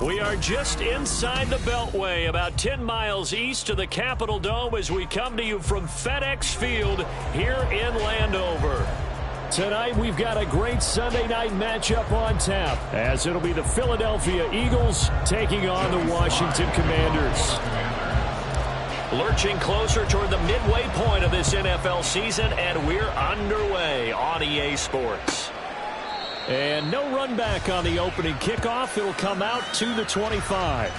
We are just inside the Beltway, about 10 miles east of the Capitol Dome as we come to you from FedEx Field here in Landover. Tonight we've got a great Sunday night matchup on tap as it'll be the Philadelphia Eagles taking on the Washington Commanders. Lurching closer toward the midway point of this NFL season, and we're underway on EA Sports. And no run back on the opening kickoff. It'll come out to the 25.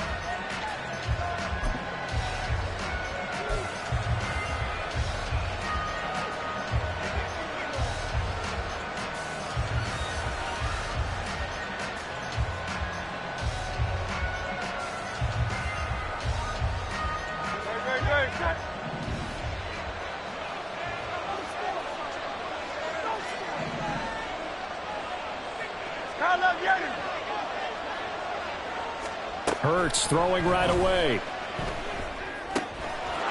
Hurts throwing right away.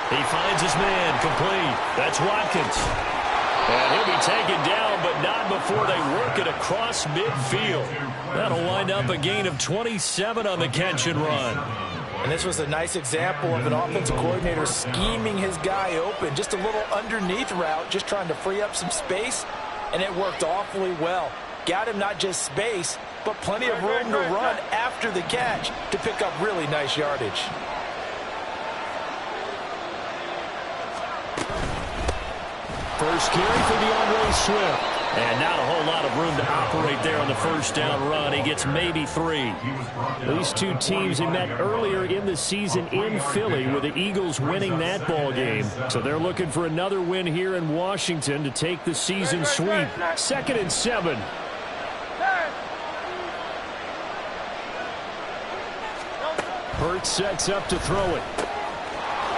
He finds his man complete. That's Watkins. And he'll be taken down, but not before they work it across midfield. That'll wind up a gain of 27 on the catch and run. And this was a nice example of an offensive coordinator scheming his guy open. Just a little underneath route, just trying to free up some space, and it worked awfully well. Got him not just space, but plenty of room to run after the catch to pick up really nice yardage. First carry for DeAndre Swift. And not a whole lot of room to operate there on the first down run. He gets maybe 3. These two teams had met earlier in the season in Philly with the Eagles winning that ball game. So they're looking for another win here in Washington to take the season sweep. 2nd and 7. Hurts sets up to throw it.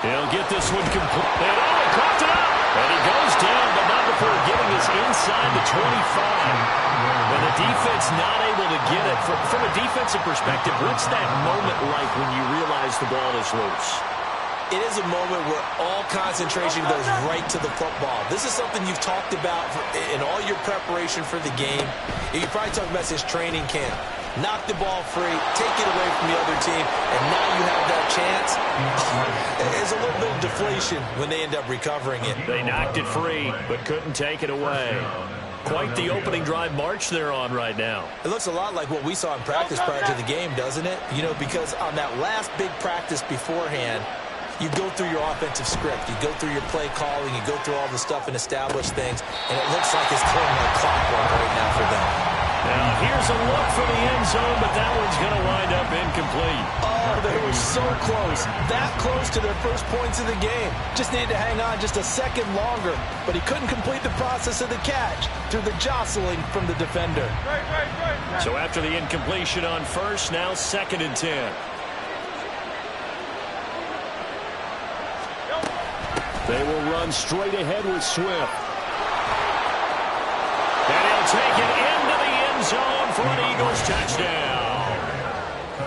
He'll get this one complete. And he caught it up. And he goes down, but not before getting this inside the 25. And the defense not able to get it. From a defensive perspective, what's that moment like when you realize the ball is loose? It is a moment where all concentration goes right to the football. This is something you've talked about in all your preparation for the game. You probably talked about since training camp. Knock the ball free, take it away from the other team, and now you have that chance. There's a little bit of deflation when they end up recovering it. They knocked it free, but couldn't take it away. Quite the opening drive march they're on right now. It looks a lot like what we saw in practice prior to the game, doesn't it? You know, because on that last big practice beforehand, you go through your offensive script. You go through your play calling. You go through all the stuff and establish things. And it looks like it's going like clockwork right now for them. Now, here's a look for the end zone, but that one's going to wind up incomplete. Oh, they were so close. That close to their first points of the game. Just needed to hang on just a second longer. But he couldn't complete the process of the catch through the jostling from the defender. So after the incompletion on first, now 2nd and 10. They will run straight ahead with Swift. And he'll take it into the end zone for an Eagles touchdown.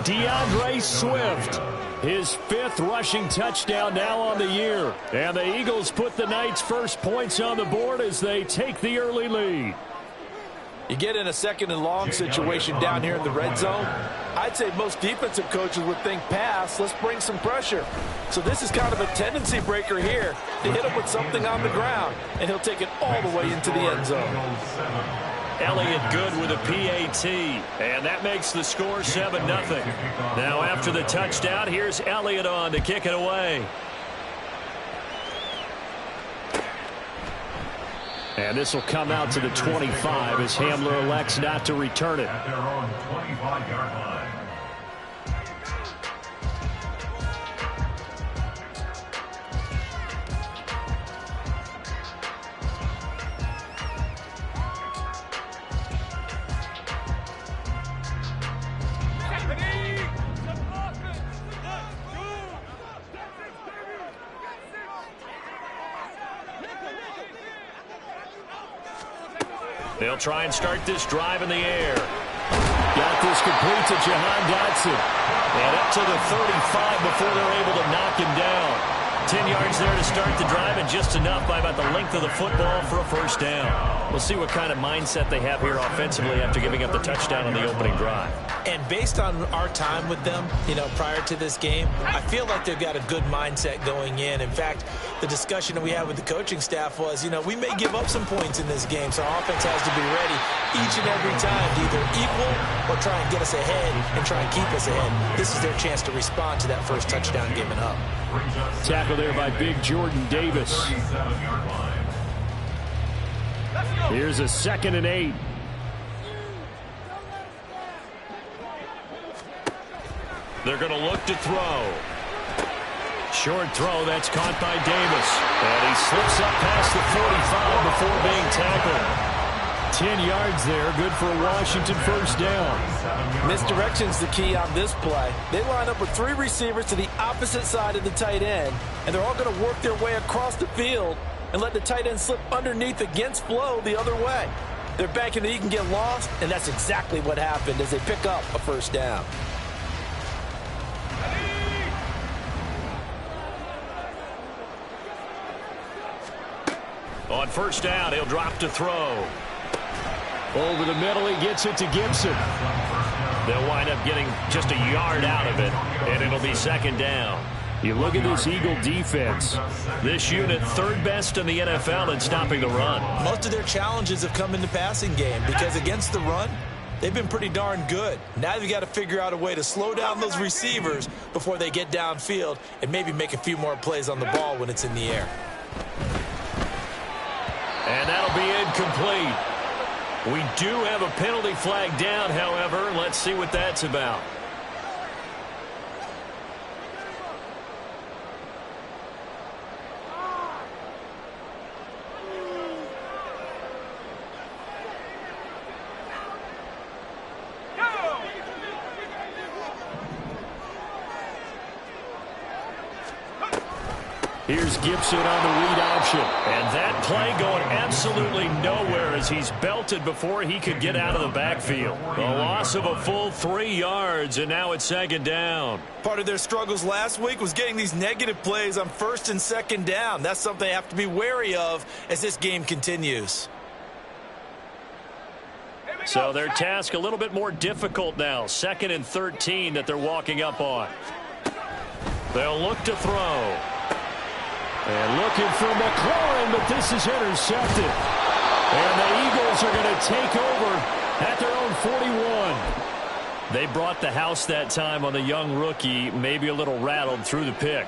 DeAndre Swift, his 5th rushing touchdown now on the year. And the Eagles put the night's first points on the board as they take the early lead. You get in a 2nd and long situation down here in the red zone, I'd say most defensive coaches would think pass, let's bring some pressure. So this is kind of a tendency breaker here to hit him with something on the ground, and he'll take it all the way into the end zone. Elliott good with a PAT, and that makes the score 7-0. Now after the touchdown, here's Elliott on to kick it away. And this will come out to the 25 as Hamler elects not to return it. They'll try and start this drive in the air. Got this complete to Jahan Dotson. And up to the 35 before they're able to knock him down. 10 yards there to start the drive, and just enough by about the length of the football for a first down. We'll see what kind of mindset they have here offensively after giving up the touchdown on the opening drive. And based on our time with them, prior to this game, I feel like they've got a good mindset going in. In fact, the discussion that we had with the coaching staff was, we may give up some points in this game, so our offense has to be ready each and every time to either equal or try and get us ahead and try and keep us ahead. This is their chance to respond to that first touchdown given up. Tackle there by big Jordan Davis. Here's a 2nd and 8. They're going to look to throw. Short throw, that's caught by Davis. And he slips up past the 45 before being tackled. 10 yards there, good for a Washington first down. Misdirection's the key on this play. They line up with 3 receivers to the opposite side of the tight end, and they're all going to work their way across the field and let the tight end slip underneath against flow the other way. They're banking that he can get lost, and that's exactly what happened as they pick up a first down. On first down, he'll drop to throw. Over the middle, he gets it to Gibson. They'll wind up getting just a yard out of it, and it'll be 2nd down. You look at this Eagle defense. This unit, 3rd best in the NFL in stopping the run. Most of their challenges have come in the passing game because against the run, they've been pretty darn good. Now they've got to figure out a way to slow down those receivers before they get downfield and maybe make a few more plays on the ball when it's in the air. And that'll be incomplete. We do have a penalty flag down, however. Let's see what that's about. Here's Gibson on the read option. And that play going absolutely nowhere as he's belted before he could get out of the backfield. A loss of a full 3 yards, and now it's 2nd down. Part of their struggles last week was getting these negative plays on 1st and 2nd down. That's something they have to be wary of as this game continues. So their task a little bit more difficult now. 2nd and 13 that they're walking up on. They'll look to throw. And looking for McLaurin, but this is intercepted. And the Eagles are going to take over at their own 41. They brought the house that time on the young rookie, maybe a little rattled through the pick.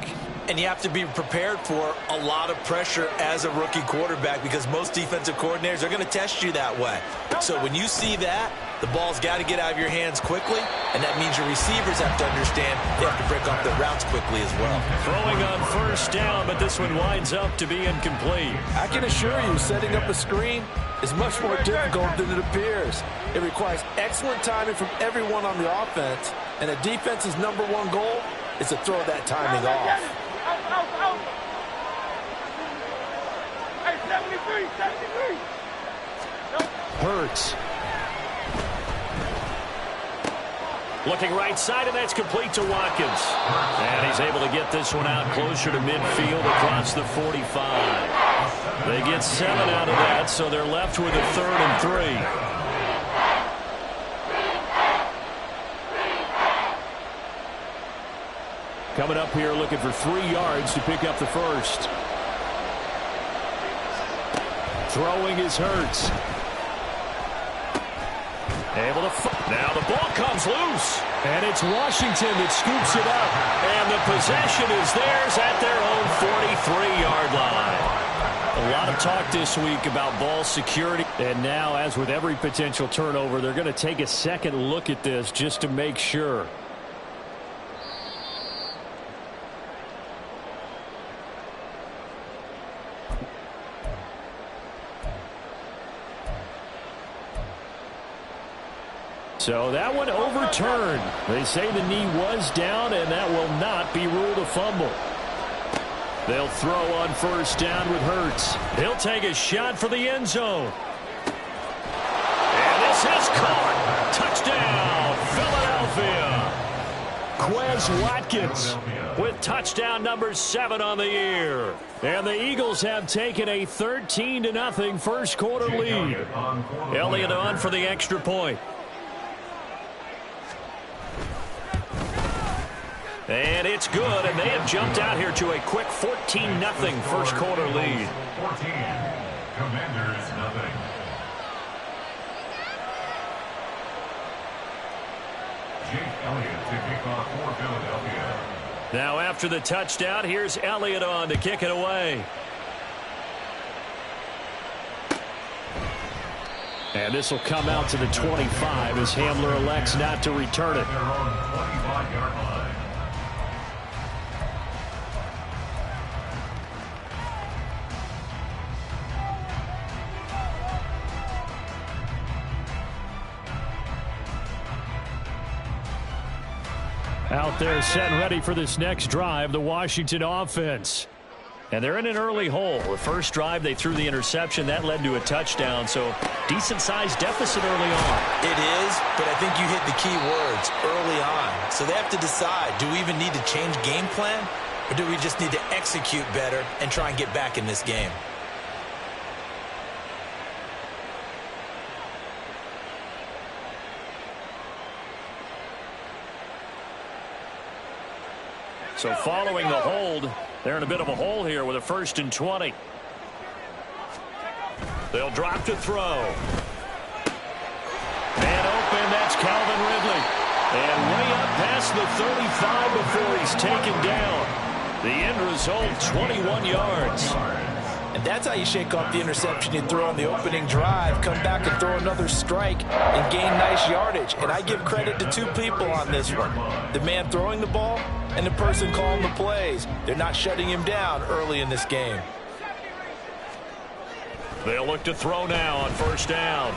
And you have to be prepared for a lot of pressure as a rookie quarterback because most defensive coordinators are going to test you that way. So when you see that, the ball's got to get out of your hands quickly, and that means your receivers have to understand they have to break off their routes quickly as well. Throwing on first down, but this one winds up to be incomplete. I can assure you, setting up a screen is much more difficult than it appears. It requires excellent timing from everyone on the offense, and a defense's #1 goal is to throw that timing off. Hurts. Looking right side, and that's complete to Watkins. And he's able to get this one out closer to midfield across the 45. They get 7 out of that, so they're left with a 3rd and 3. Coming up here looking for 3 yards to pick up the first. Throwing is Hurts. Able to now the ball comes loose. And it's Washington that scoops it up. And the possession is theirs at their own 43-yard line. A lot of talk this week about ball security. And now, as with every potential turnover, they're going to take a second look at this just to make sure. So that one overturned. They say the knee was down, and that will not be ruled a fumble. They'll throw on first down with Hurts. He'll take a shot for the end zone. And this is caught. Touchdown, Philadelphia. Quez Watkins. with touchdown number 7 on the year. And the Eagles have taken a 13-0 first quarter lead. Elliott on for the extra point. And it's good, and they have jumped out here to a quick 14-0 first quarter lead. 14, Commanders nothing. Jake Elliott to kick off for Philadelphia. Now after the touchdown, here's Elliott on to kick it away. And this will come out to the 25 as Hamler elects not to return it. Their own 25-yard line. Out there set and ready for this next drive, the Washington offense. And they're in an early hole. The first drive, they threw the interception. That led to a touchdown, so decent-sized deficit early on. It is, but I think you hit the key words, early on. So they have to decide, do we even need to change game plan, or do we just need to execute better and try and get back in this game? So following the hold, they're in a bit of a hole here with a 1st and 20. They'll drop to throw. And open, that's Calvin Ridley. And way up past the 35 before he's taken down. The end result, 21 yards. And that's how you shake off the interception you throw on the opening drive, come back and throw another strike and gain nice yardage. And I give credit to 2 people on this one. The man throwing the ball and the person calling the plays. They're not shutting him down early in this game. They'll look to throw now on 1st down.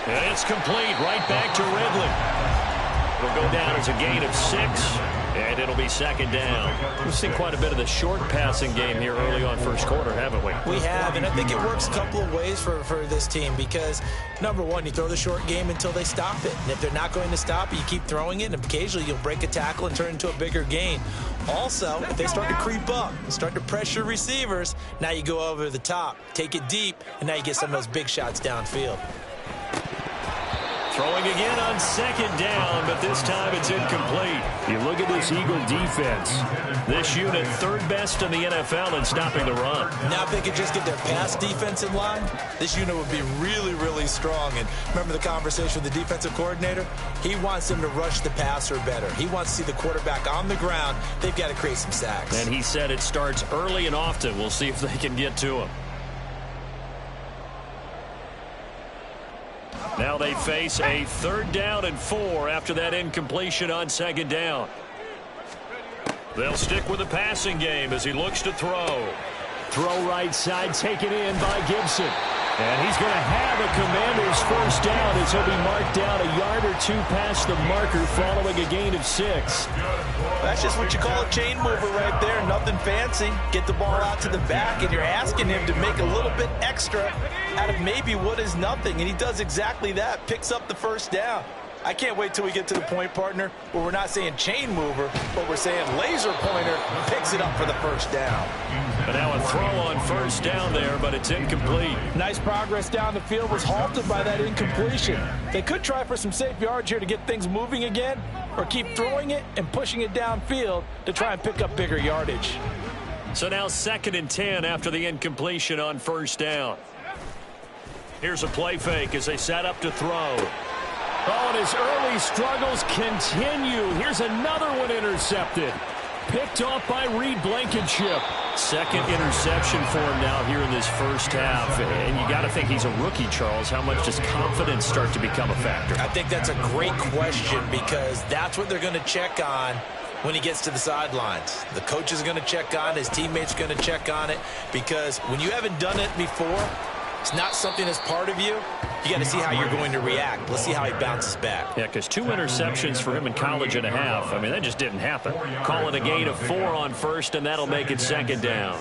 And it's complete right back to Ridley. It'll go down as a gain of 6. And it'll be 2nd down. We've seen quite a bit of the short passing game here early on first quarter, haven't we? We have, and I think it works a couple of ways for this team because, number one, you throw the short game until they stop it. And if they're not going to stop it, you keep throwing it, and occasionally you'll break a tackle and turn it into a bigger gain. Also, if they start to creep up and start to pressure receivers, now you go over the top, take it deep, and now you get some of those big shots downfield. Throwing again on 2nd down, but this time it's incomplete. You look at this Eagle defense. This unit 3rd best in the NFL in stopping the run. Now if they could just get their pass defense in line, this unit would be really, really strong. And remember the conversation with the defensive coordinator? He wants them to rush the passer better. He wants to see the quarterback on the ground. They've got to create some sacks. And he said it starts early and often. We'll see if they can get to him. Now they face a 3rd down and 4 after that incompletion on 2nd down. They'll stick with the passing game as he looks to throw. Throw right side taken in by Gibson. And he's going to have a Commanders 1st down as he'll be marked down a yard or 2 past the marker following a gain of 6. That's just what you call a chain mover right there. Nothing fancy. Get the ball out to the back, and you're asking him to make a little bit extra out of maybe what is nothing. And he does exactly that, picks up the 1st down. I can't wait till we get to the point, partner, where we're not saying chain mover, but we're saying laser pointer picks it up for the 1st down. But now a throw on 1st down there, but it's incomplete. Nice progress down the field was halted by that incompletion. They could try for some safe yards here to get things moving again, or keep throwing it and pushing it downfield to try and pick up bigger yardage. So now 2nd and 10 after the incompletion on 1st down. Here's a play fake as they set up to throw. Oh, and his early struggles continue. Here's another one intercepted. Picked off by Reed Blankenship. 2nd interception for him now here in this 1st half. And you got to think he's a rookie, Charles. How much does confidence start to become a factor? I think that's a great question because that's what they're going to check on when he gets to the sidelines. The coach is going to check on it. His teammates are going to check on it because when you haven't done it before, it's not something that's part of you. You got to see how you're going to react. Let's see how he bounces back. Yeah, because 2 interceptions for him in college and a half. I mean, that just didn't happen. Call it a gain of 4 on 1st, and that'll make it 2nd down.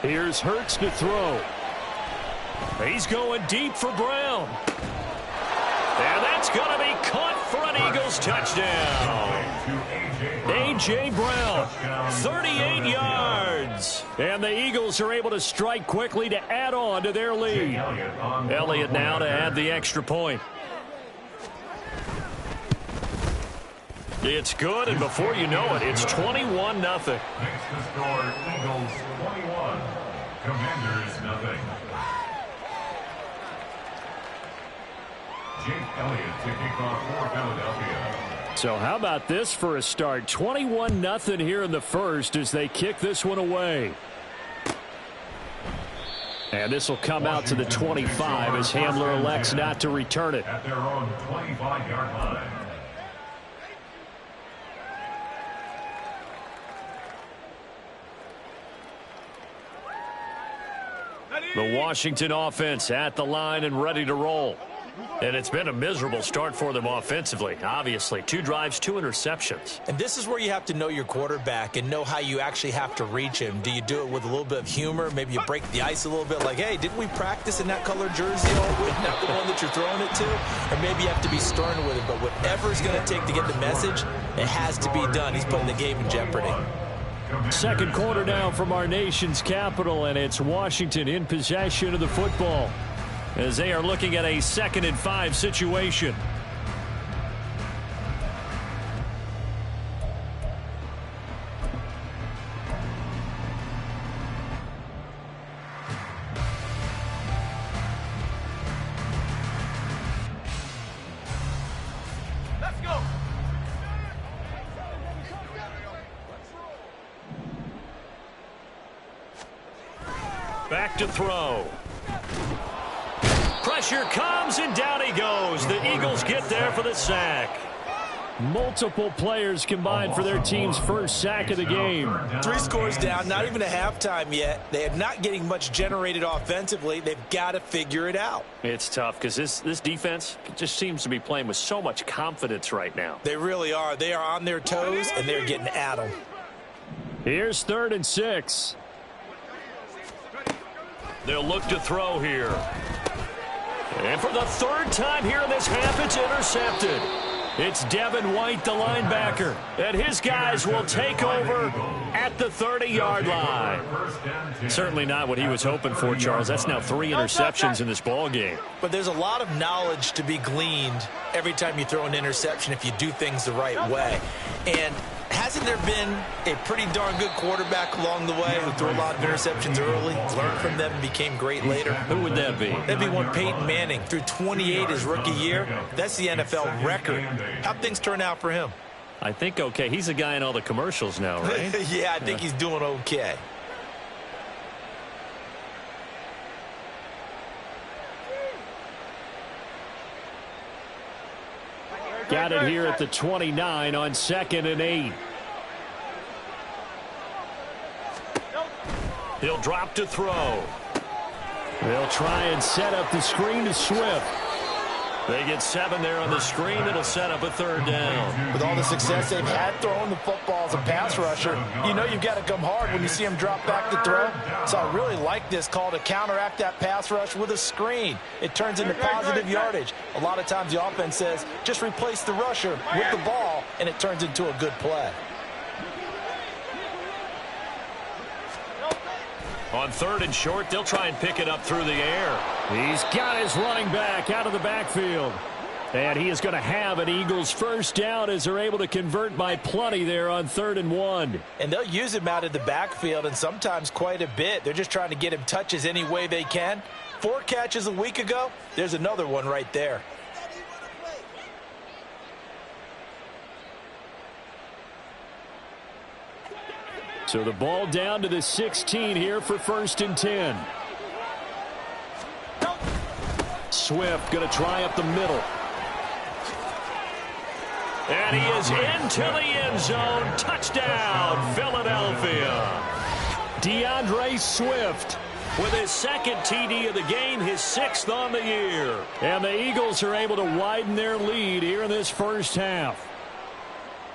Here's Hurts to throw. He's going deep for Brown. And that's going to be caught for an Eagles touchdown. A.J. Brown, 38 yards. And the Eagles are able to strike quickly to add on to their lead. Elliott now to add the extra point. It's good, and before you know it, it's 21-0. Makes the score Eagles 21, Commanders nothing. Jake Elliott to kick off for Philadelphia. So how about this for a start? 21-0 here in the first as they kick this one away. And this will come out to the 25 as Hamler elects not to return it. At their own 25-yard line. The Washington offense at the line and ready to roll. And it's been a miserable start for them offensively. Obviously, 2 drives, 2 interceptions. And this is where you have to know your quarterback and know how you actually have to reach him. Do you do it with a little bit of humor? Maybe you break the ice a little bit like, hey, didn't we practice in that color jersey all week? Not the one that you're throwing it to? Or maybe you have to be stern with it. But whatever it's going to take to get the message, it has to be done. He's putting the game in jeopardy. Second quarter now from our nation's capital, and it's Washington in possession of the football as they are looking at a 2nd and 5 situation. Let's go. Back to throw. Pressure comes, and down he goes. The Eagles get there for the sack. Multiple players combined for their team's first sack of the game. 3 scores down, not even a halftime yet. They are not getting much generated offensively. They've got to figure it out. It's tough because this defense just seems to be playing with so much confidence right now. They really are. They are on their toes, and they're getting at them. Here's 3rd and 6. They'll look to throw here. And for the 3rd time here in this half, it's intercepted. It's Devin White, the linebacker. And his guys will take over at the 30-yard line. Certainly not what he was hoping for, Charles. That's now 3 interceptions in this ball game. But there's a lot of knowledge to be gleaned every time you throw an interception if you do things the right way. And hasn't there been a pretty darn good quarterback along the way who threw a lot of interceptions early, learned from them, and became great later? Who would that be? That'd be one Peyton Manning. Threw 28 his rookie year. That's the NFL record. How'd things turn out for him? I think okay. He's a guy in all the commercials now, right? Yeah, I think he's doing okay. Got it here at the 29 on 2nd and 8. He'll drop to throw. They'll try and set up the screen to Swift. They get 7 there on the screen. It'll set up a 3rd down. With all the success they've had throwing the football as a pass rusher, you know you've got to come hard when you see him drop back to throw. So I really like this call to counteract that pass rush with a screen. It turns into positive yardage. A lot of times the offense says, just replace the rusher with the ball, and it turns into a good play. On 3rd and short, they'll try and pick it up through the air. He's got his running back out of the backfield. And he is going to have an Eagles first down as they're able to convert by plenty there on 3rd and 1. And they'll use him out of the backfield, and sometimes quite a bit. They're just trying to get him touches any way they can. 4 catches a week ago. There's another one right there. So the ball down to the 16 here for 1st and 10. Swift going to try up the middle. And he is into the end zone. Touchdown, Philadelphia. DeAndre Swift with his 2nd TD of the game, his 6th on the year. And the Eagles are able to widen their lead here in this first half.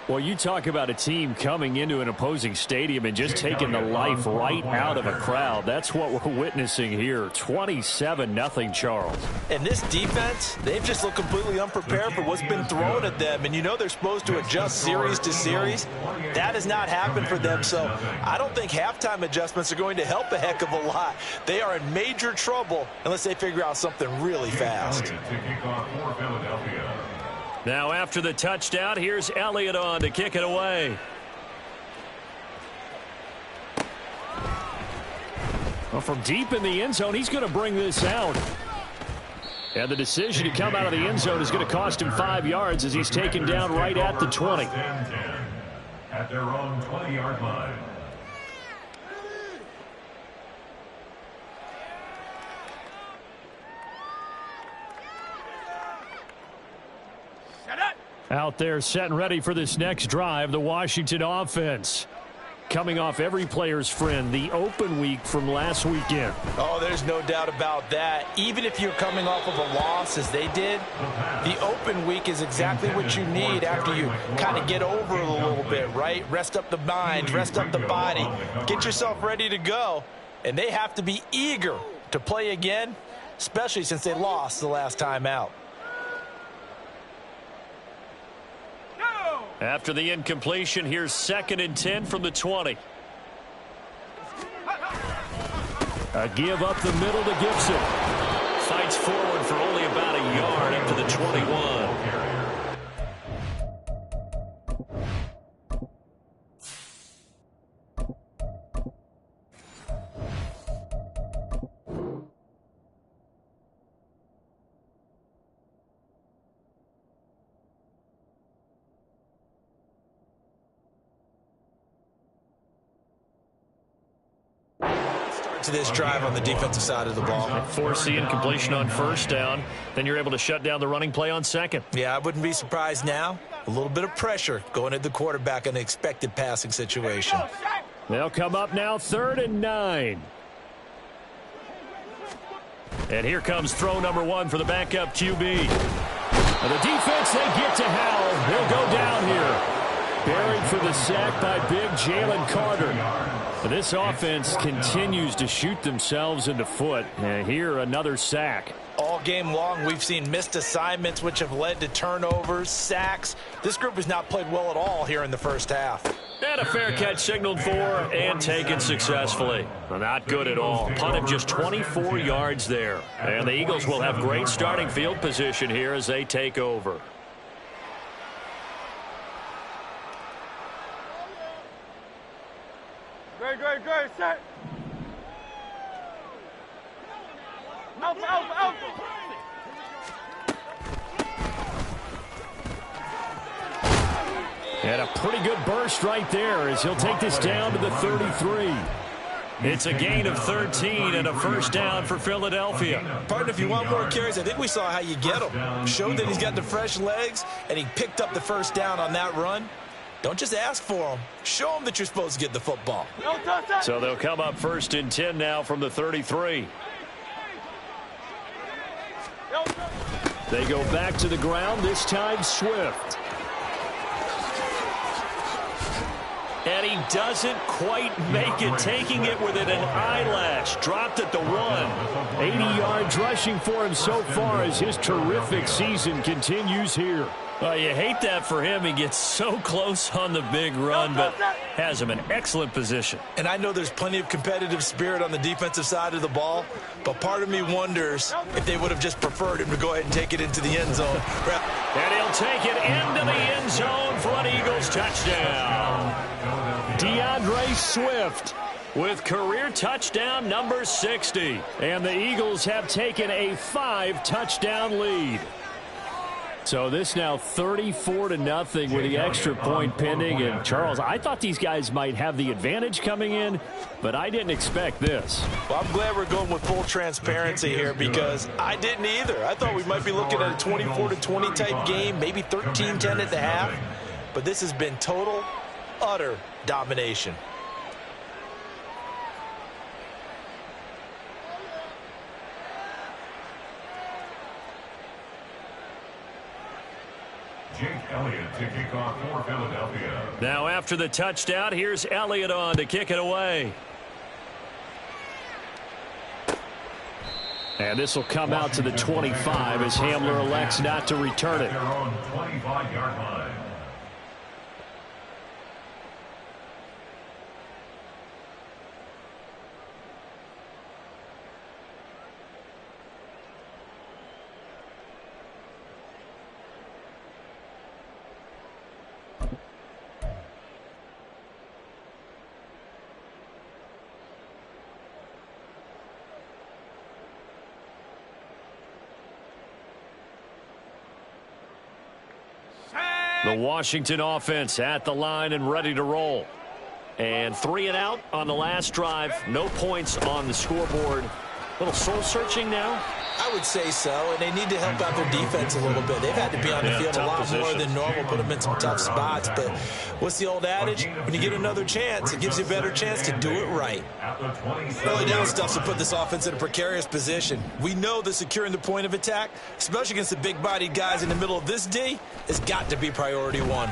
Well, you talk about a team coming into an opposing stadium and just taking the life right out of a crowd. That's what we're witnessing here. 27-0, Charles. And this defense, they've just looked completely unprepared for what's been thrown at them. And you know they're supposed to adjust series to series. That has not happened for them. So I don't think halftime adjustments are going to help a heck of a lot. They are in major trouble unless they figure out something really fast. Now after the touchdown, here's Elliott on to kick it away. Well, from deep in the end zone, he's going to bring this out. And the decision to come out of the end zone is going to cost him 5 yards as he's taken down right at the 20. At their own 20-yard line. Out there set and ready for this next drive, the Washington offense. Coming off every player's friend, the open week from last weekend. Oh, there's no doubt about that. Even if you're coming off of a loss as they did, the open week is exactly what you need after you kind of get over it a little bit, right? Rest up the mind, rest up the body, get yourself ready to go. And they have to be eager to play again, especially since they lost the last time out. After the incompletion, here's 2nd and 10 from the 20. A give up the middle to Gibson. Fights forward for only about a yard up to the 21. To this drive on the defensive side of the ball. Force the incompletion on first down. Then you're able to shut down the running play on second. Yeah, I wouldn't be surprised now. A little bit of pressure going at the quarterback in an expected passing situation. They'll come up now 3rd and 9. And here comes throw number 1 for the backup QB. And the defense, they get to Howell. He'll go down here. Buried for the sack by big Jalen Carter. But this offense continues to shoot themselves in the foot. And here, another sack. All game long, we've seen missed assignments, which have led to turnovers, sacks. This group has not played well at all here in the first half. And a fair catch signaled for and taken successfully. Well, not good at all. Punt of just 24 yards there. And the Eagles will have great starting field position here as they take over. Great, set. Alpha. And a pretty good burst right there as he'll take this down to the 33. It's a gain of 13 and a first down for Philadelphia. Partner, if you want more carries, I think we saw how you get them. Showed that he's got the fresh legs, and he picked up the first down on that run. Don't just ask for them. Show them that you're supposed to get the football. So they'll come up 1st and 10 now from the 33. They go back to the ground, this time Swift. And he doesn't quite make it, taking it within an eyelash. Dropped at the 1. 80 yards rushing for him so far as his terrific season continues here. Well, you hate that for him. He gets so close on the big run, but has him in excellent position. And I know there's plenty of competitive spirit on the defensive side of the ball, but part of me wonders if they would have just preferred him to go ahead and take it into the end zone. And he'll take it into the end zone for an Eagles touchdown. DeAndre Swift with career touchdown number 60. And the Eagles have taken a 5-touchdown lead. So this now 34-0 with the extra point pending. And Charles, I thought these guys might have the advantage coming in, but I didn't expect this. Well, I'm glad we're going with full transparency here because I didn't either. I thought we might be looking at a 24-20 type game, maybe 13-10 at the half. But this has been total, utter domination. Jake Elliott to kick off for Philadelphia. Now after the touchdown, here's Elliott on to kick it away. And this will come out to the 25 as Hamler elects not to return it. Their own 25-yard line. The Washington offense at the line and ready to roll. And 3 and out on the last drive. No points on the scoreboard. A little soul searching now. I would say so, and they need to help out their defense a little bit. They've had to be on the field a lot more than normal, put them in some tough spots. But what's the old adage? When you get another chance, it gives you a better chance to do it right. Early down stuff to put this offense in a precarious position. We know that securing the point of attack, especially against the big-bodied guys in the middle of this D, has got to be priority one.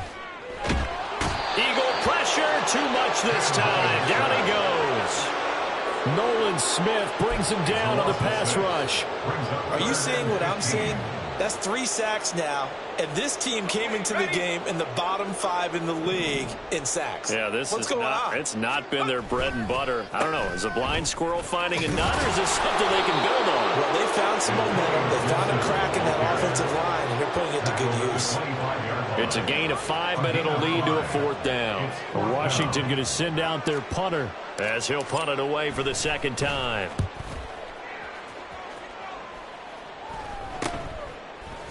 Eagle pressure, too much this time. Down he goes. Nolan Smith brings him down on the pass rush. Are you seeing what I'm seeing? That's 3 sacks now, and this team came into the game in the bottom 5 in the league in sacks. Yeah, What's going on? It's not been their bread and butter. I don't know, is a blind squirrel finding a nut, or is this something they can build on? Well, they found some momentum. They found a crack in that offensive line, and they're putting it to good use. It's a gain of 5, but it'll lead to a 4th down. Washington going to send out their punter as he'll punt it away for the 2nd time.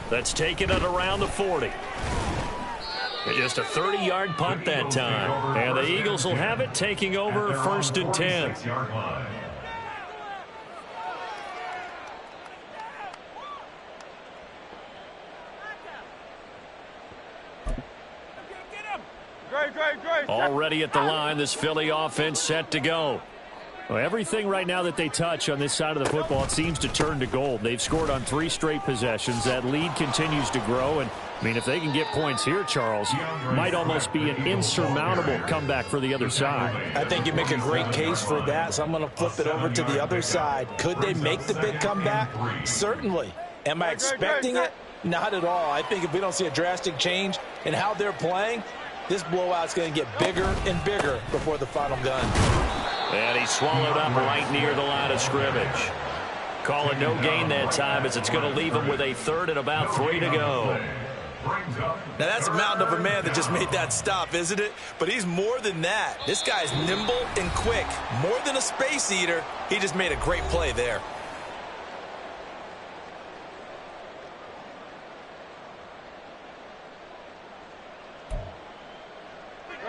That's taken it around the 40. Just a 30-yard punt that time. And the Eagles will have it, taking over 1st and 10. Already at the line, this Philly offense set to go. Well, everything right now that they touch on this side of the football, it seems to turn to gold. They've scored on 3 straight possessions. That lead continues to grow. And, I mean, if they can get points here, Charles, might almost be an insurmountable comeback for the other side. I think you make a great case for that, so I'm going to flip it over to the other side. Could they make the big comeback? Certainly. Am I expecting it? Not at all. I think if we don't see a drastic change in how they're playing, this blowout's going to get bigger and bigger before the final gun. And he swallowed up right near the line of scrimmage. Call it no gain that time as it's going to leave him with a 3rd and about 3 to go. Now, that's a mountain of a man that just made that stop, isn't it? But he's more than that. This guy's nimble and quick. More than a space eater, he just made a great play there.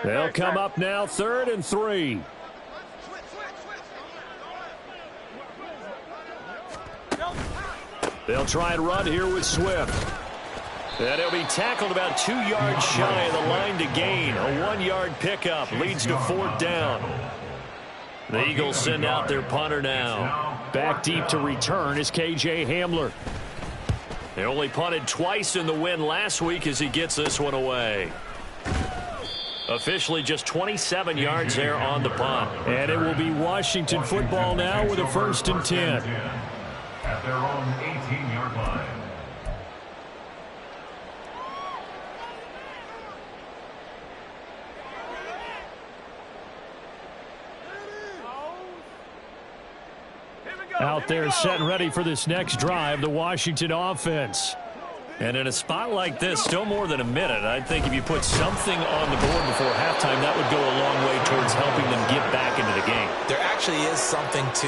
They'll come up now, 3rd and 3. They'll try and run here with Swift. And he'll be tackled about 2 yards shy of the line to gain. A 1-yard pickup leads to 4th down. The Eagles send out their punter now. Back deep to return is K.J. Hamler. They only punted twice in the win last week as he gets this one away. Officially just 27 yards there on the punt. And it will be Washington football now with a 1st and 10. At their own 18-yard line. Out there set and ready for this next drive, the Washington offense. And in a spot like this, still more than a minute, I think if you put something on the board before halftime, that would go a long way towards helping them get back into the game. There actually is something to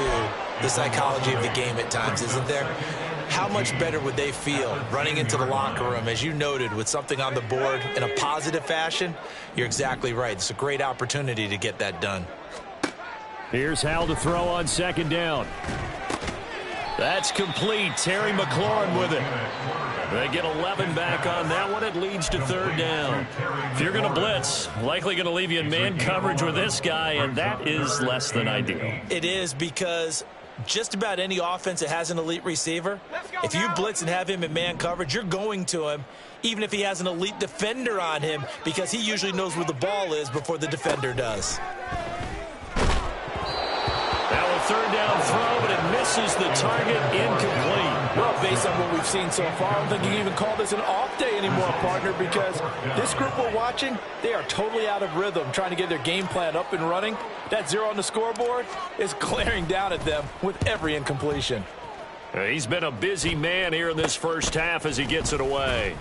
the psychology of the game at times, isn't there? How much better would they feel running into the locker room, as you noted, with something on the board in a positive fashion? You're exactly right. It's a great opportunity to get that done. Here's Howell to throw on 2nd down. That's complete. Terry McLaurin with it. They get 11 back on that one. It leads to 3rd down. If you're going to blitz, likely going to leave you in man coverage with this guy, and that is less than ideal. It is, because just about any offense that has an elite receiver, if you blitz and have him in man coverage, you're going to him, even if he has an elite defender on him, because he usually knows where the ball is before the defender does. Now a third down throw, but it misses the target, incomplete. Well, based on what we've seen so far, I don't think you can even call this an off day anymore, partner, because this group we're watching, they are totally out of rhythm, trying to get their game plan up and running. That 0 on the scoreboard is glaring down at them with every incompletion. He's been a busy man here in this first half as he gets it away.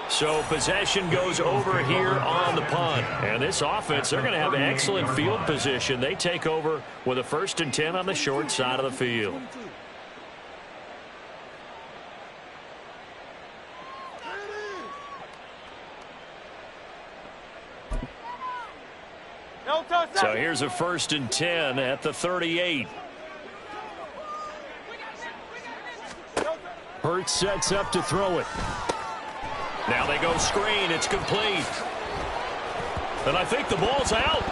So possession goes over here on the punt. And this offense, they're going to have excellent field position. They take over with a 1st and 10 on the short side of the field. So here's a 1st and 10 at the 38. Hurts sets up to throw it. Now they go screen. It's complete. And I think the ball's out.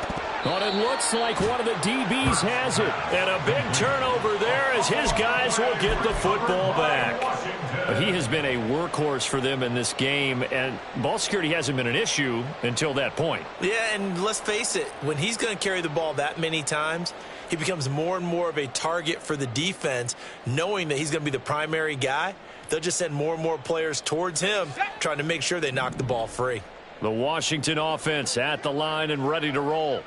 But it looks like one of the DBs has it. And a big turnover there as his guys will get the football back. He has been a workhorse for them in this game, and ball security hasn't been an issue until that point. Yeah, and let's face it, when he's going to carry the ball that many times, he becomes more and more of a target for the defense, knowing that he's going to be the primary guy. They'll just send more and more players towards him, trying to make sure they knock the ball free. The Washington offense at the line and ready to roll.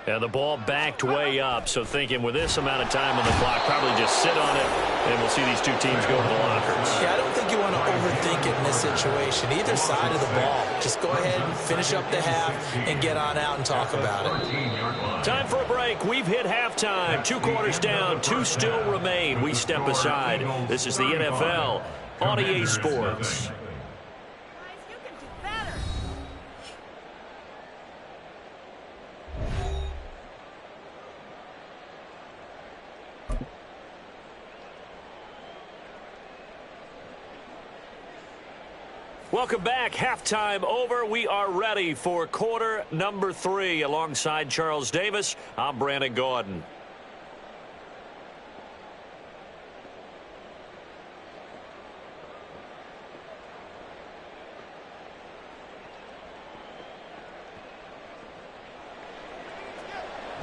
And the ball backed way up, so thinking with this amount of time on the clock, probably just sit on it, and we'll see these two teams go to the lockers. Yeah, I don't think you want to overthink it in this situation. Either side of the ball. Just go ahead and finish up the half and get on out and talk about it. Time for a break. We've hit halftime. 2 quarters down, 2 still remain. We step aside. This is the NFL on EA Sports. Welcome back. Halftime over. We are ready for quarter number 3. Alongside Charles Davis, I'm Brandon Gaudin.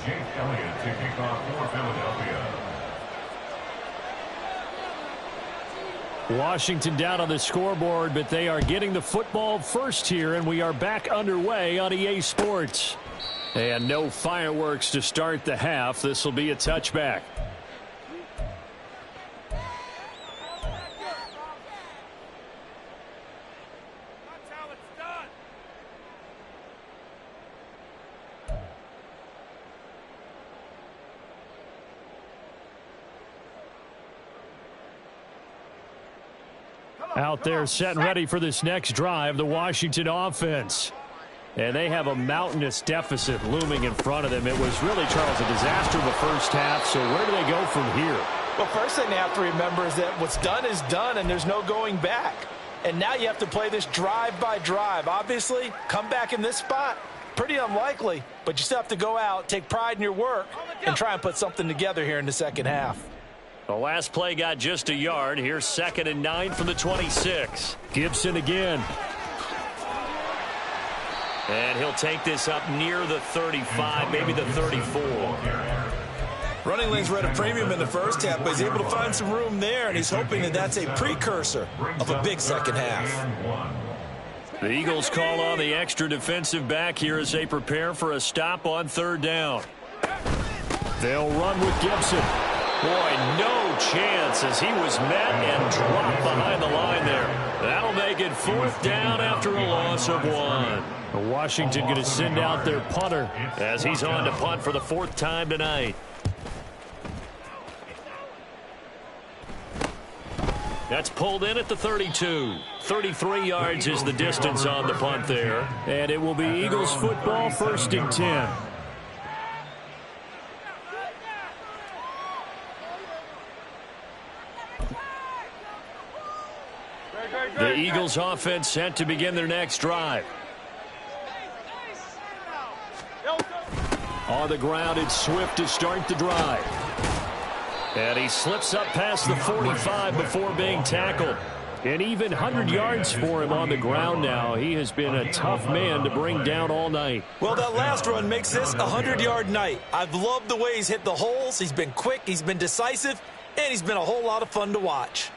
Jake Elliott to kick off for Philadelphia. Washington down on the scoreboard, but they are getting the football first here, and we are back underway on EA Sports. And no fireworks to start the half. This will be a touchback. Out there set and ready for this next drive, the Washington offense. And they have a mountainous deficit looming in front of them. It was really, Charles, a disaster in the first half. So where do they go from here? Well, first thing they have to remember is that what's done is done, and there's no going back. And now you have to play this drive by drive. Obviously, come back in this spot, pretty unlikely. But you still have to go out, take pride in your work, and try and put something together here in the second half. The last play got just a yard. Here's 2nd and 9 from the 26. Gibson again. And he'll take this up near the 35, maybe the 34. Running lanes were at a premium in the first half, but he's able to find some room there, and he's hoping that that's a precursor of a big second half. The Eagles call on the extra defensive back here as they prepare for a stop on 3rd down. They'll run with Gibson. Boy, no chance as he was met and dropped behind the line there. That'll make it 4th down after a loss of 1. Washington going to send out their punter as he's on to punt for the 4th time tonight. That's pulled in at the 32. 33 yards is the distance on the punt there. And it will be Eagles football, 1st and 10. The Eagles offense set to begin their next drive. On the ground, it's Swift to start the drive. And he slips up past the 45 before being tackled. And even 100 yards for him on the ground now. He has been a tough man to bring down all night. Well, that last run makes this a 100-yard night. I've loved the way he's hit the holes. He's been quick, he's been decisive, and he's been a whole lot of fun to watch.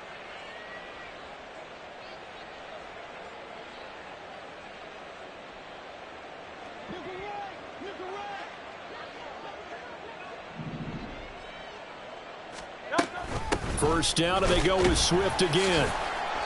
First down, and they go with Swift again.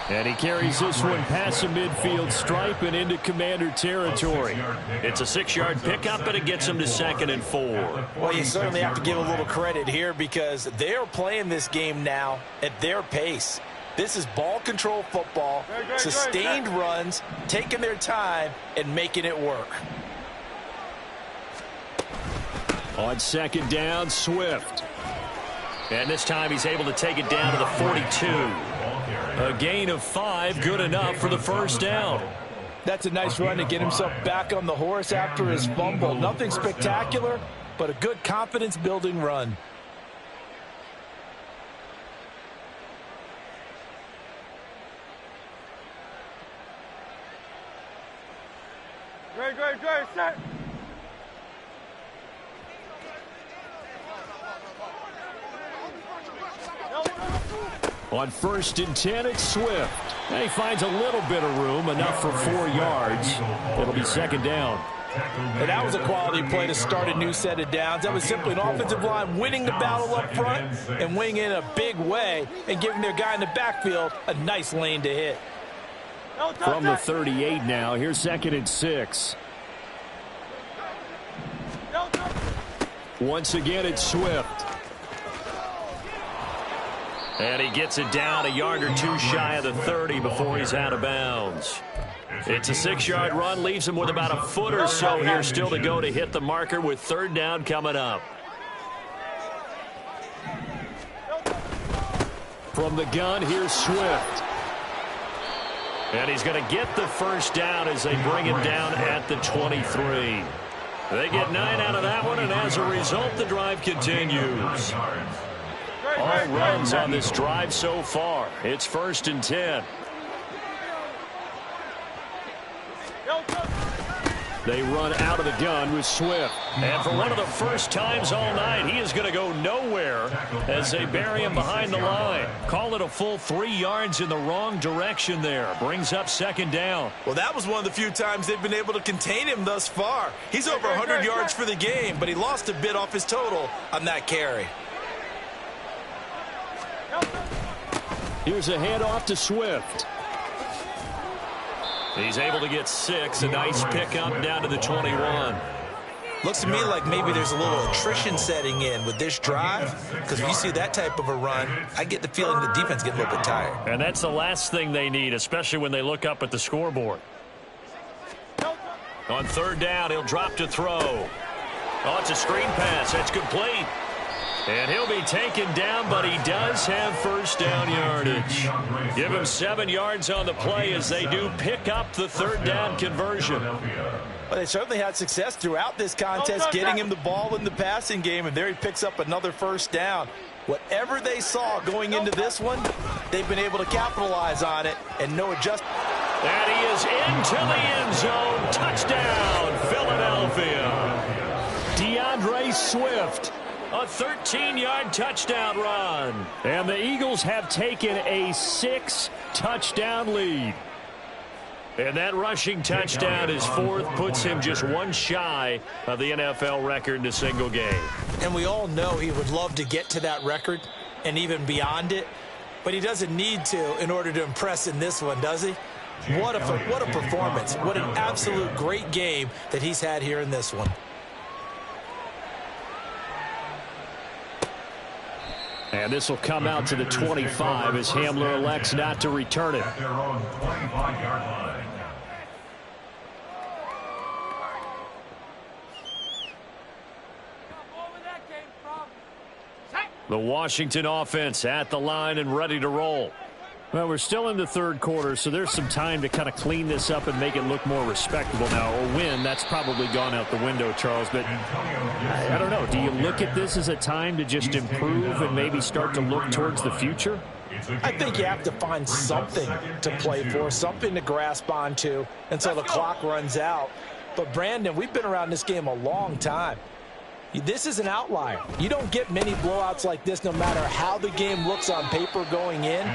And he carries this one past the midfield stripe and into Commander territory. It's a 6-yard pickup, but it gets him to 2nd and 4. Well, you certainly have to give a little credit here because they're playing this game now at their pace. This is ball control football, sustained runs, taking their time, and making it work. On 2nd down, Swift. And this time he's able to take it down to the 42. A gain of 5, good enough for the first down. That's a nice run to get himself back on the horse after his fumble. Nothing spectacular, but a good confidence-building run. Great, set. On 1st and 10, it's Swift. And he finds a little bit of room, enough for 4 yards. It'll be 2nd down. And that was a quality play to start a new set of downs. That was simply an offensive line winning the battle up front and winning in a big way and giving their guy in the backfield a nice lane to hit. From the 38 now, here's 2nd and 6. Once again, it's Swift. And he gets it down a yard or 2 shy of the 30 before he's out of bounds. It's a 6-yard run, leaves him with about a foot or so here still to go to hit the marker with 3rd down coming up. From the gun, here's Swift. And he's going to get the first down as they bring him down at the 23. They get 9 out of that one, and as a result, the drive continues. All runs on this drive so far. It's 1st and 10. They run out of the gun with Swift. And for one of the first times all night, he is going to go nowhere as they bury him behind the line. Call it a full 3 yards in the wrong direction there. Brings up 2nd down. Well, that was one of the few times they've been able to contain him thus far. He's over 100 yards for the game, but he lost a bit off his total on that carry. Here's a handoff to Swift. He's able to get 6. A nice pickup down to the 21. Looks to me like maybe there's a little attrition setting in with this drive, because when you see that type of a run, I get the feeling the defense gets a little bit tired. And that's the last thing they need, especially when they look up at the scoreboard. On 3rd down, he'll drop to throw. Oh, it's a screen pass. That's complete. And he'll be taken down, but he does have first down yardage. Give him 7 yards on the play as they do pick up the 3rd down conversion. Well, they certainly had success throughout this contest, getting him the ball in the passing game, and there he picks up another first down. Whatever they saw going into this one, they've been able to capitalize on it and no adjustment. And he is into the end zone. Touchdown, Philadelphia. DeAndre Swift. A 13-yard touchdown run. And the Eagles have taken a 6-touchdown lead. And that rushing touchdown is 4th, puts him just 1 shy of the NFL record in a single game. And we all know he would love to get to that record and even beyond it, but he doesn't need to in order to impress in this one, does he? What a performance. What an absolute great game that he's had here in this one. And this will come out to the 25 as Hamler elects not to return it. At their own 25-yard line. The Washington offense at the line and ready to roll. Well, we're still in the third quarter, so there's some time to kind of clean this up and make it look more respectable now. A win, that's probably gone out the window, Charles. But I don't know. Do you look at this as a time to just improve and maybe start to look towards the future? I think you have to find something to play for, something to grasp onto until the clock runs out. But, Brandon, we've been around this game a long time. This is an outlier. You don't get many blowouts like this no matter how the game looks on paper going in.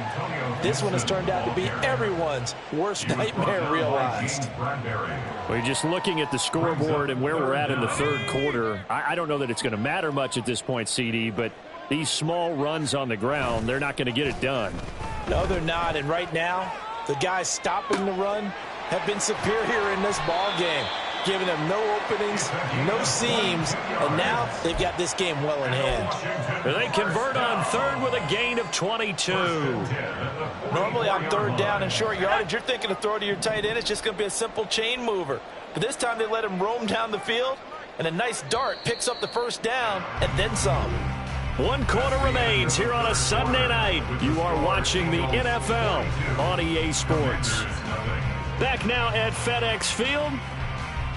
This one has turned out to be everyone's worst nightmare realized. Well, you're just looking at the scoreboard and where we're at in the third quarter. I don't know that it's going to matter much at this point, CD, but these small runs on the ground, they're not going to get it done. No, they're not. And right now, the guys stopping the run have been superior in this ball game, giving them no openings, no seams, and now they've got this game well in hand. They convert on third with a gain of 22. Normally on third down and short yardage, you're thinking to throw to your tight end. It's just going to be a simple chain mover. But this time they let him roam down the field, and a nice dart picks up the first down and then some. 1 quarter remains here on a Sunday night. You are watching the NFL on EA Sports. Back now at FedEx Field.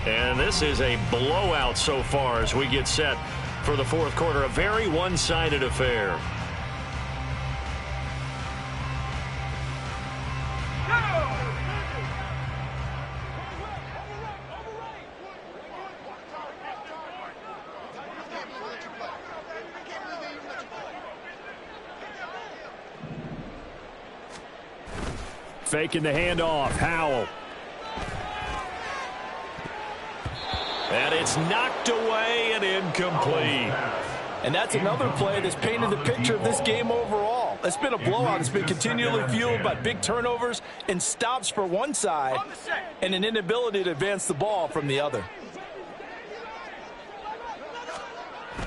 And this is a blowout so far as we get set for the fourth quarter. A very one-sided affair. Faking the handoff. Howell. And it's knocked away and incomplete. And that's another play that's painted the picture of this game overall. It's been a blowout. It's been continually fueled by big turnovers and stops for one side and an inability to advance the ball from the other.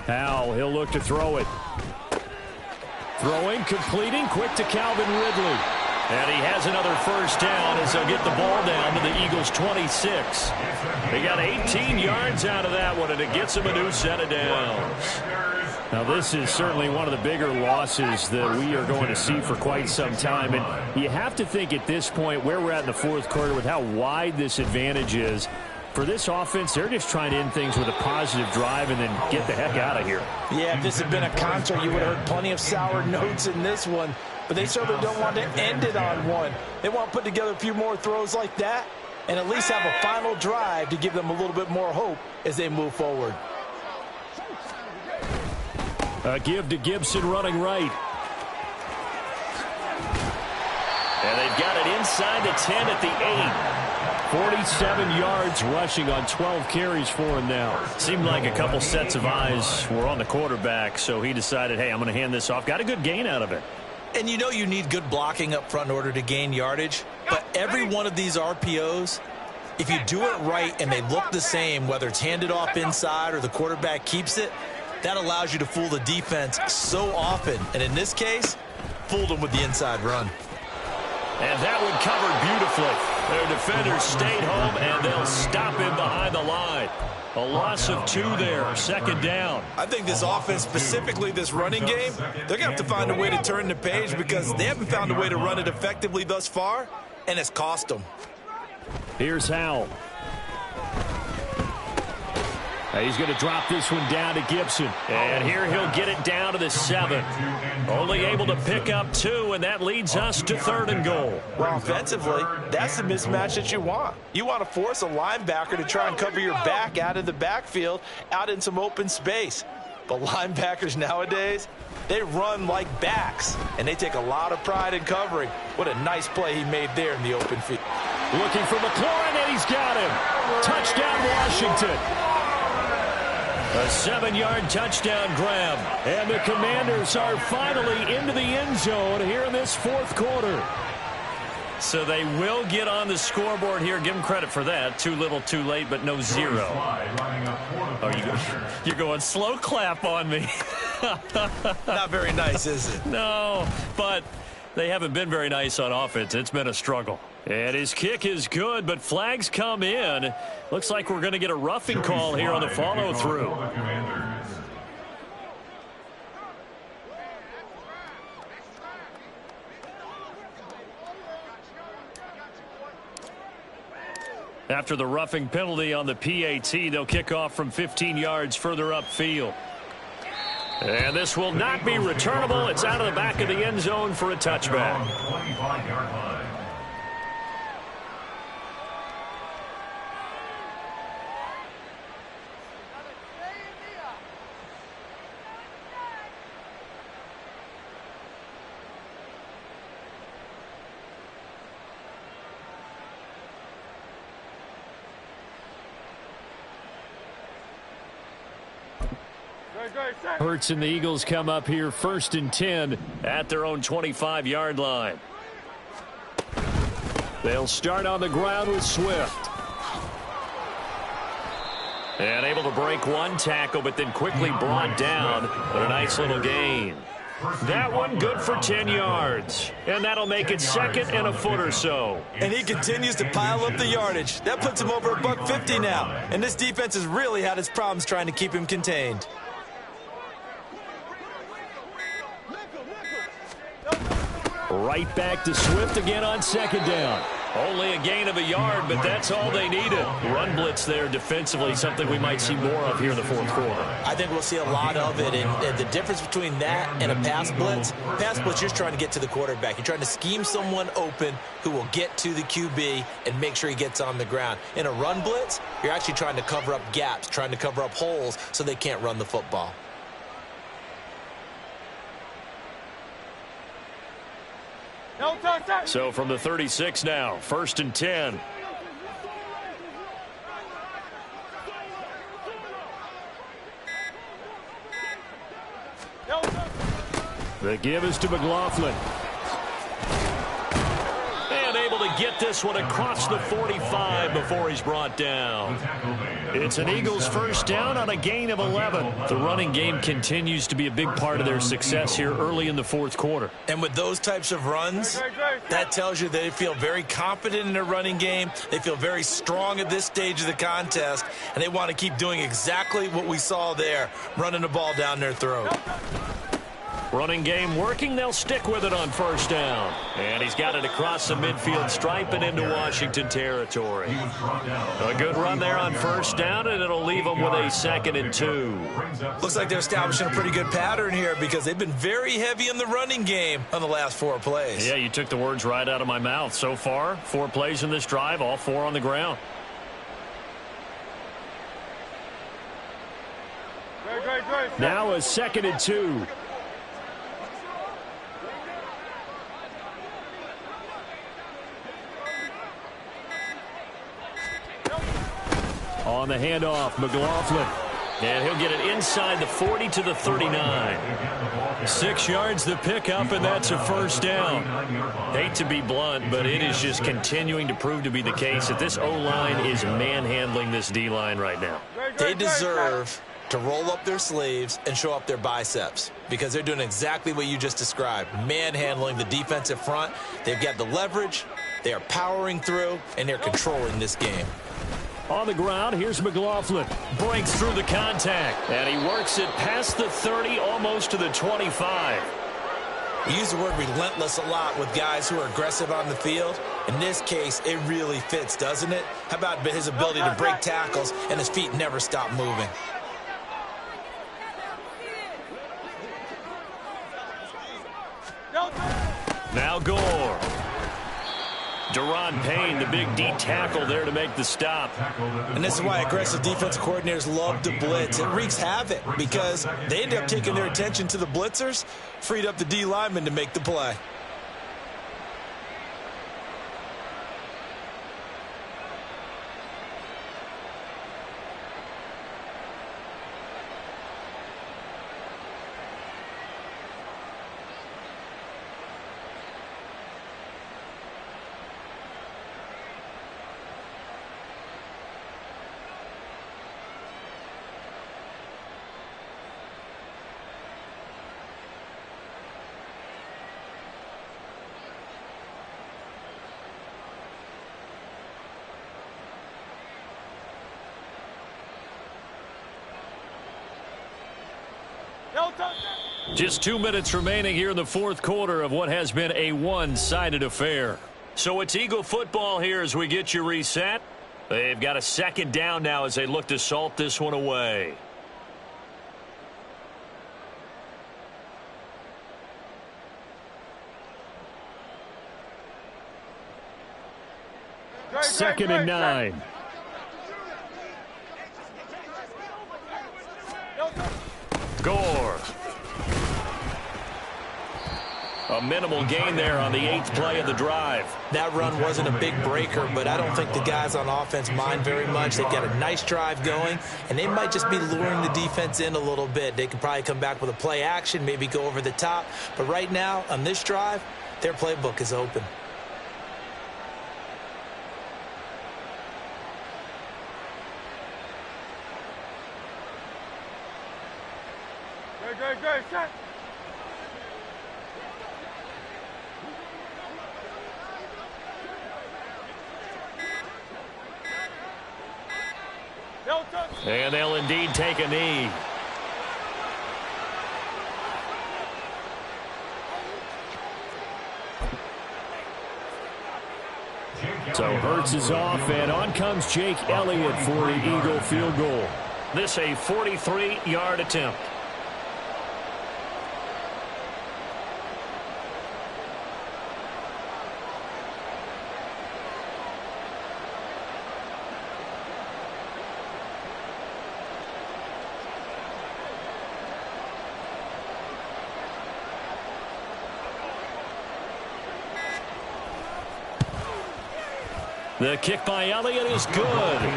Howell, he'll look to throw it. Throwing, completing, quick to Calvin Ridley. And he has another first down as they'll get the ball down to the Eagles' 26. They got 18 yards out of that one, and it gets them a new set of downs. Now, this is certainly one of the bigger losses that we are going to see for quite some time. And you have to think at this point where we're at in the fourth quarter with how wide this advantage is. For this offense, they're just trying to end things with a positive drive and then get the heck out of here. Yeah, if this had been a concert, you would have heard plenty of sour notes in this one. But they certainly don't want to end it on one. They want to put together a few more throws like that and at least have a final drive to give them a little bit more hope as they move forward. A give to Gibson running right. And they've got it inside the 10 at the 8. 47 yards rushing on 12 carries for him now. Seemed like a couple sets of eyes were on the quarterback, so he decided, hey, I'm going to hand this off. Got a good gain out of it. And you know you need good blocking up front in order to gain yardage. But every one of these RPOs, if you do it right and they look the same, whether it's handed off inside or the quarterback keeps it, that allows you to fool the defense so often. And in this case, fooled them with the inside run. And that one covered beautifully. Their defenders stayed home, and they'll stop him behind the line. A loss of 2 there, second down. I think this offense, specifically this running game, they're going to have to find a way to turn the page because they haven't found a way to run it effectively thus far, and it's cost them. Here's Howell. He's going to drop this one down to Gibson. And here he'll get it down to the 7. Only able to pick up 2, and that leads us to 3rd and goal. Well, offensively, that's the mismatch that you want. You want to force a linebacker to try and cover your back out of the backfield, out in some open space. But linebackers nowadays, they run like backs, and they take a lot of pride in covering. What a nice play he made there in the open field. Looking for McLaurin, and he's got him. Touchdown, Washington. A 7-yard touchdown grab. And the Commanders are finally into the end zone here in this fourth quarter. So they will get on the scoreboard here. Give them credit for that. Too little, too late, but no 0. Oh, you're going slow clap on me. Not very nice, is it? No, but they haven't been very nice on offense. It's been a struggle. And his kick is good, but flags come in. Looks like we're going to get a roughing call here on the follow-through. After the roughing penalty on the PAT, they'll kick off from 15 yards further upfield. And this will not be returnable. It's out of the back of the end zone for a touchback. 25-yard line. Hurts and the Eagles come up here 1st and 10 at their own 25-yard line. They'll start on the ground with Swift. And able to break one tackle, but then quickly brought down. But a nice little gain. That one good for 10 yards. And that'll make it 2nd and a foot or so. And he continues to pile up the yardage. That puts him over $150 now. And this defense has really had its problems trying to keep him contained. Right back to Swift again on 2nd down. Only a gain of a yard, but that's all they needed. Run blitz there defensively, something we might see more of here in the 4th quarter. I think we'll see a lot of it. And the difference between that and a pass blitz, you're just trying to get to the quarterback. You're trying to scheme someone open who will get to the QB and make sure he gets on the ground. In a run blitz, you're actually trying to cover up gaps, trying to cover up holes so they can't run the football. So from the 36 now, 1st and 10. The give is to McLaughlin. And able to get this one across the 45 before he's brought down. It's an Eagles 1st down on a gain of 11. The running game continues to be a big part of their success here early in the 4th quarter. And with those types of runs, that tells you they feel very confident in their running game. They feel very strong at this stage of the contest, and they want to keep doing exactly what we saw there, running the ball down their throat. Running game working. They'll stick with it on 1st down. And he's got it across the midfield stripe and into Washington territory. A good run there on 1st down, and it'll leave them with a 2nd and 2. Looks like they're establishing a pretty good pattern here because they've been very heavy in the running game on the last 4 plays. Yeah, you took the words right out of my mouth. So far, 4 plays in this drive, all 4 on the ground. Now a 2nd and 2. On the handoff, McLaughlin. And he'll get it inside the 40 to the 39. 6 yards the pickup, and that's a 1st down. Hate to be blunt, but it is just continuing to prove to be the case that this O-line is manhandling this D-line right now. They deserve to roll up their sleeves and show up their biceps because they're doing exactly what you just described, manhandling the defensive front. They've got the leverage, they are powering through, and they're controlling this game. On the ground, here's McLaughlin. Breaks through the contact, and he works it past the 30, almost to the 25. We use the word relentless a lot with guys who are aggressive on the field. In this case, it really fits, doesn't it? How about his ability to break tackles and his feet never stop moving? Now Gore. Deron Payne, the big D tackle there to make the stop. And this is why aggressive defensive coordinators love to blitz. It wreaks havoc because they end up taking their attention to the blitzers, freed up the D lineman to make the play. Just 2 minutes remaining here in the 4th quarter of what has been a one-sided affair. So it's Eagle football here as we get you reset. They've got a second down now as they look to salt this one away. Second and 9. Gore. A minimal gain there on the 8th play of the drive. That run wasn't a big breaker, but I don't think the guys on offense mind very much. They've got a nice drive going, and they might just be luring the defense in a little bit. They can probably come back with a play action, maybe go over the top. But right now, on this drive, their playbook is open. Go, set. And they'll indeed take a knee. So Hurts is off, and on comes Jake Elliott for the Eagle field goal. This a 43-yard attempt. The kick by Elliott is good.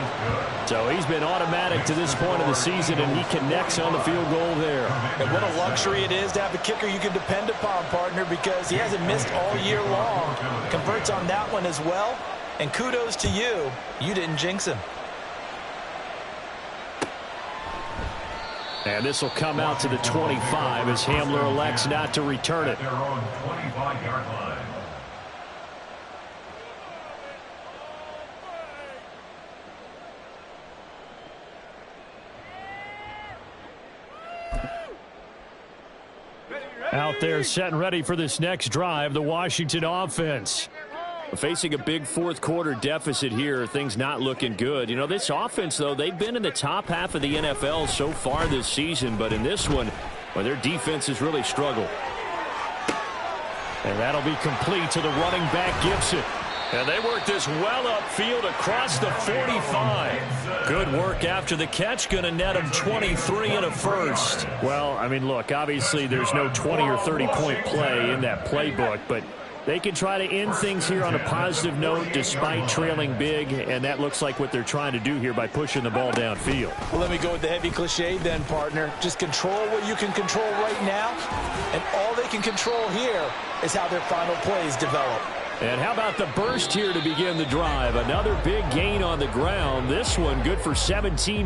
So he's been automatic to this point of the season, and he connects on the field goal there. And what a luxury it is to have a kicker you can depend upon, partner, because he hasn't missed all year long. Converts on that one as well. And kudos to you. You didn't jinx him. And this will come out to the 25 as Hamler elects not to return it. Their own 25-yard line. Out there set and ready for this next drive, the Washington offense. Facing a big fourth quarter deficit here, things not looking good. You know, this offense, though, they've been in the top half of the NFL so far this season, but in this one, well, their defense has really struggled. And that'll be complete to the running back, Gibson. And they work this well upfield across the 45. Good work after the catch. Going to net them 23 and a first. Well, I mean, look, obviously there's no 20 or 30-point play in that playbook, but they can try to end things here on a positive note despite trailing big, and that looks like what they're trying to do here by pushing the ball downfield. Well, let me go with the heavy cliche then, partner. Just control what you can control right now, and all they can control here is how their final plays develop. And how about the burst here to begin the drive? Another big gain on the ground. This one good for 17.